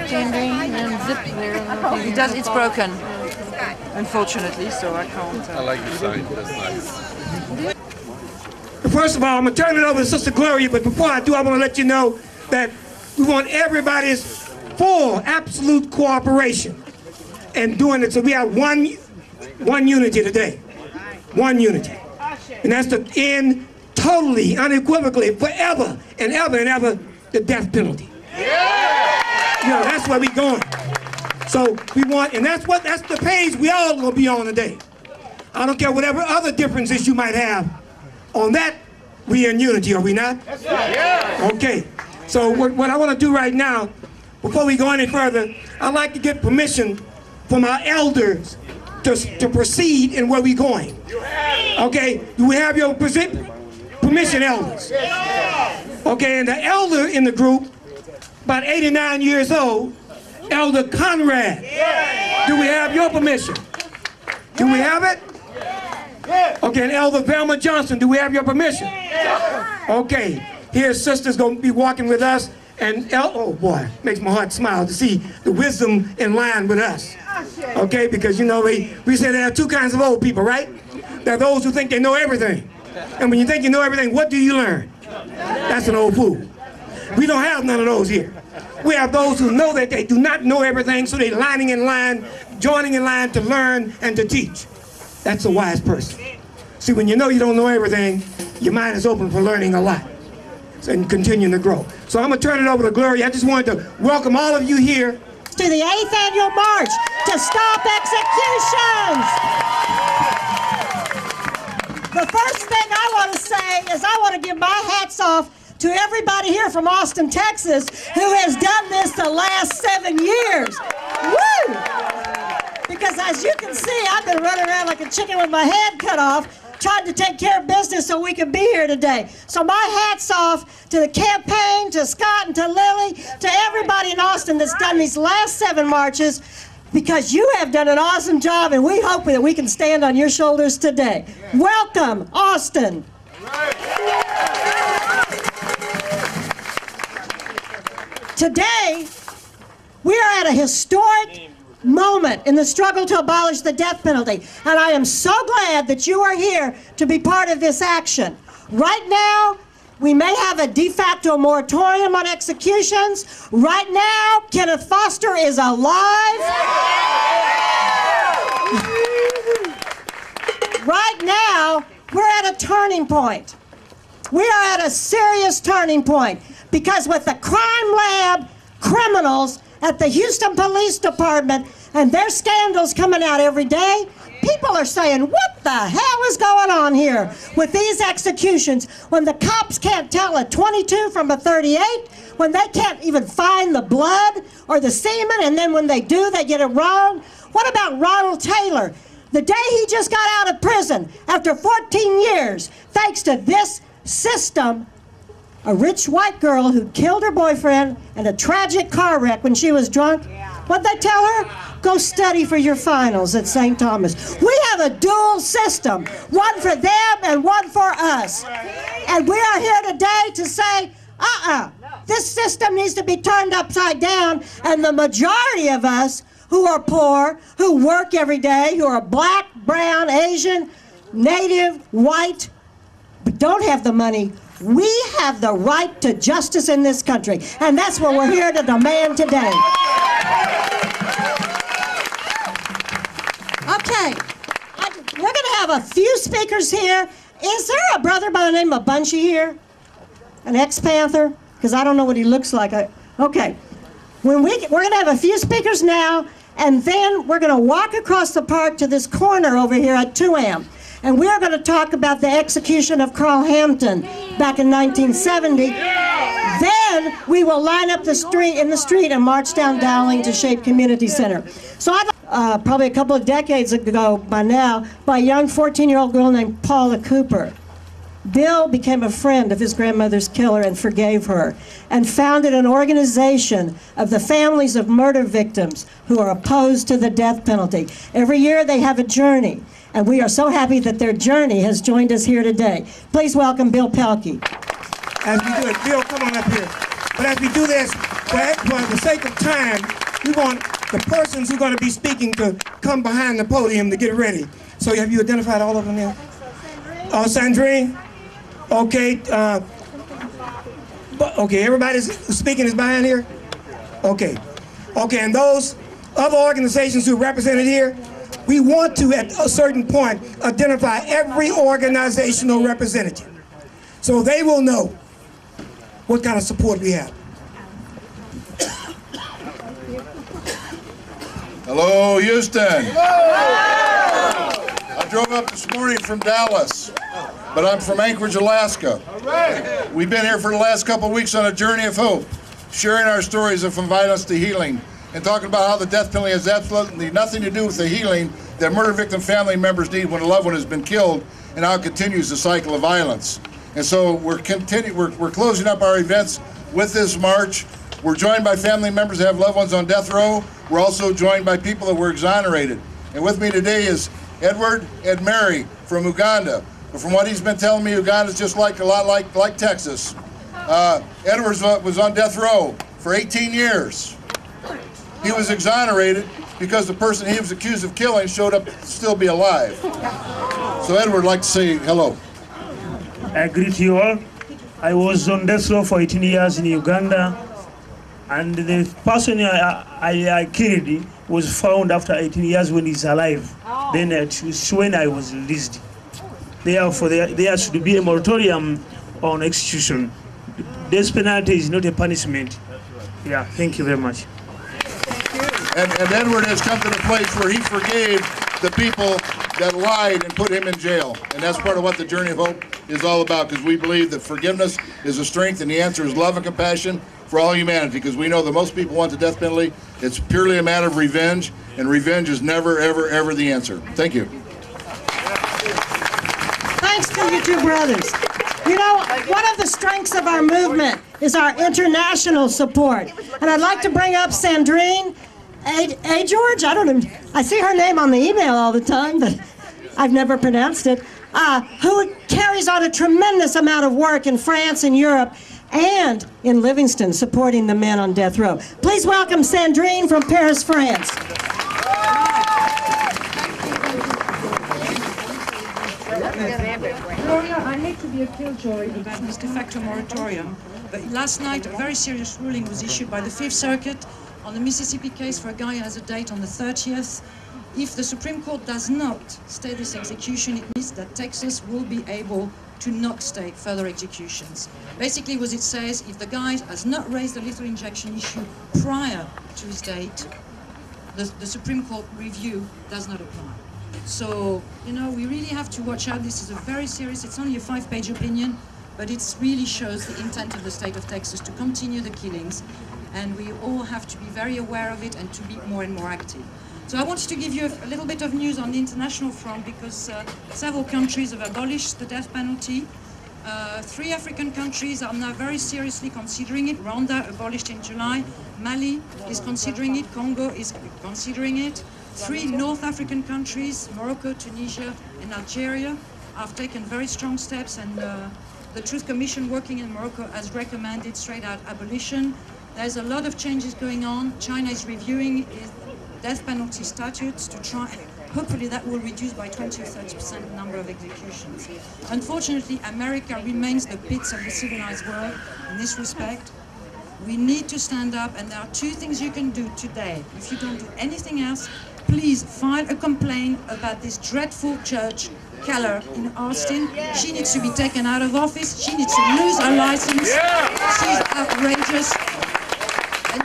changing and zip there. It does. It's broken, unfortunately. So I can't. I like the sign. That's nice. First of all, I'm going to turn it over to Sister Gloria, but before I do, I want to let you know that we want everybody's full, absolute cooperation in doing it. So we have one unity today. One unity. And that's to end totally, unequivocally, forever and ever, the death penalty. You know, that's where we're going. So we want, and that's the page we all going to be on today. I don't care whatever other differences you might have. On that, we in unity, are we not? Yes. Okay. So what I want to do right now, before we go any further, I'd like to get permission from our elders to proceed in where we're going. Okay. Do we have your permission, elders? Okay. And the elder in the group, about 89 years old, Elder Conrad. Do we have your permission? Do we have it? Okay, and Elder Velma Johnson, do we have your permission? Okay, here sister's going to be walking with us, and oh boy, makes my heart smile to see the wisdom in line with us. Okay, because you know, we say there are two kinds of old people, right? There are those who think they know everything. And when you think you know everything, what do you learn? That's an old fool. We don't have none of those here. We have those who know that they do not know everything, so they're lining in line, joining in line to learn and to teach. That's a wise person. See, when you know you don't know everything, your mind is open for learning a lot and continuing to grow. So I'm going to turn it over to Gloria. I just wanted to welcome all of you here to the 8th Annual March to Stop Executions. The first thing I want to say is I want to give my hats off to everybody here from Austin, Texas, who has done this the last 7 years. Woo! Because as you can see, I've been running around like a chicken with my head cut off, trying to take care of business so we could be here today. So my hat's off to the campaign, to Scott and to Lily, to everybody in Austin that's done these last 7 marches, because you have done an awesome job, and we hope that we can stand on your shoulders today. Welcome, Austin. Today, we are at a historic moment in the struggle to abolish the death penalty, and I am so glad that you are here to be part of this action. Right now, we may have a de facto moratorium on executions. Right now, Kenneth Foster is alive. Right now, we're at a turning point. We are at a serious turning point, because with the crime lab criminals at the Houston Police Department and their scandals coming out every day, people are saying, what the hell is going on here with these executions when the cops can't tell a 22 from a 38, when they can't even find the blood or the semen, and then when they do, they get it wrong? What about Ronald Taylor? The day he just got out of prison after 14 years, thanks to this system, a rich white girl who killed her boyfriend in a tragic car wreck when she was drunk. What'd they tell her? Go study for your finals at St. Thomas. We have a dual system, one for them and one for us. And we are here today to say, this system needs to be turned upside down, and the majority of us who are poor, who work every day, who are black, brown, Asian, native, white, but don't have the money, we have the right to justice in this country, and that's what we're here to demand today. Okay, we're going to have a few speakers here. Is there a brother by the name of Bunchy here? An ex-Panther? Because I don't know what he looks like. Okay, we're going to have a few speakers now, and then we're going to walk across the park to this corner over here at 2am. And we're going to talk about the execution of Carl Hampton back in 1970. Then we will line up in the street and march down Dowling to Shape Community Center. So probably a couple of decades ago by now, by a young 14-year-old girl named Paula Cooper, Bill became a friend of his grandmother's killer and forgave her, and founded an organization of the families of murder victims who are opposed to the death penalty. Every year they have a journey, and we are so happy that their journey has joined us here today. Please welcome Bill Pelkey. As we do it, Bill, come on up here. But as we do this, for the sake of time, we want the persons who are going to be speaking to come behind the podium to get ready. So have you identified all of them there? Oh, Sandrine? Okay. Okay, everybody's speaking is behind here? Okay. Okay, and those other organizations who are represented here, we want to, at a certain point, identify every organizational representative so they will know what kind of support we have. Hello, Houston. I drove up this morning from Dallas, but I'm from Anchorage, Alaska. We've been here for the last couple of weeks on a journey of hope, sharing our stories of from violence to healing, and talking about how the death penalty has absolutely nothing to do with the healing that murder victim family members need when a loved one has been killed, and how it continues the cycle of violence. And so we're closing up our events with this march. We're joined by family members that have loved ones on death row. We're also joined by people that were exonerated. And with me today is Edward Ed Mary from Uganda. But from what he's been telling me, Uganda is just a lot like Texas. Edward was on death row for 18 years. He was exonerated because the person he was accused of killing showed up to still be alive. So Edward would like to say hello. I greet you all. I was on death row for 18 years in Uganda, and the person I killed was found after 18 years when he's alive. Then it was when I was released. Therefore, there should be a moratorium on execution. Death penalty is not a punishment. Yeah, thank you very much. And Edward has come to the place where he forgave the people that lied and put him in jail. And that's part of what the Journey of Hope is all about, because we believe that forgiveness is a strength, and the answer is love and compassion for all humanity, because we know that most people want the death penalty. It's purely a matter of revenge, and revenge is never, ever, ever the answer. Thank you. Thanks to you two brothers. You know, one of the strengths of our movement is our international support. And I'd like to bring up Sandrine George, I don't know, I see her name on the email all the time, but I've never pronounced it, who carries on a tremendous amount of work in France and Europe and in Livingston, supporting the men on death row. Please welcome Sandrine from Paris, France. Gloria, I hate to be a killjoy about this de facto moratorium, but last night a very serious ruling was issued by the Fifth Circuit on the Mississippi case for a guy who has a date on the 30th. If the Supreme Court does not stay this execution, it means that Texas will be able to not stay further executions. Basically what it says, if the guy has not raised the lethal injection issue prior to his date, the Supreme Court review does not apply. So, you know, we really have to watch out. This is a very serious, it's only a 5-page opinion, but it really shows the intent of the state of Texas to continue the killings, and we all have to be very aware of it and to be more and more active. So I wanted to give you a little bit of news on the international front, because several countries have abolished the death penalty. 3 African countries are now very seriously considering it. Rwanda abolished in July. Mali is considering it. Congo is considering it. 3 North African countries, Morocco, Tunisia, and Algeria, have taken very strong steps, and the Truth Commission working in Morocco has recommended straight-out abolition. There's a lot of changes going on. China is reviewing its death penalty statutes to try, hopefully that will reduce by 20 or 30% the number of executions. Unfortunately, America remains the pits of the civilized world in this respect. We need to stand up, and there are 2 things you can do today. If you don't do anything else, please file a complaint about this dreadful judge, Keller, in Austin. She needs to be taken out of office. She needs to lose her license. She's outrageous. And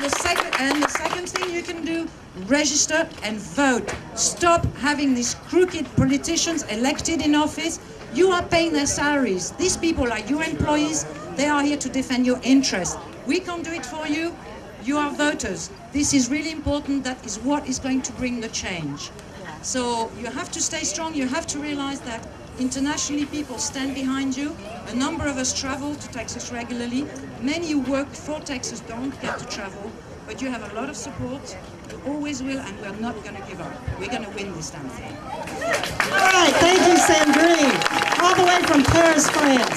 the second thing you can do, register and vote. Stop having these crooked politicians elected in office. You are paying their salaries. These people are your employees. They are here to defend your interests. We can't do it for you. You are voters. This is really important. That is what is going to bring the change. So you have to stay strong. You have to realize that internationally people stand behind you. A number of us travel to Texas regularly. Many who work for Texas don't get to travel, but you have a lot of support. You always will, and we're not going to give up. We're going to win this damn thing. All right, thank you, Sandrine, all the way from Paris, France.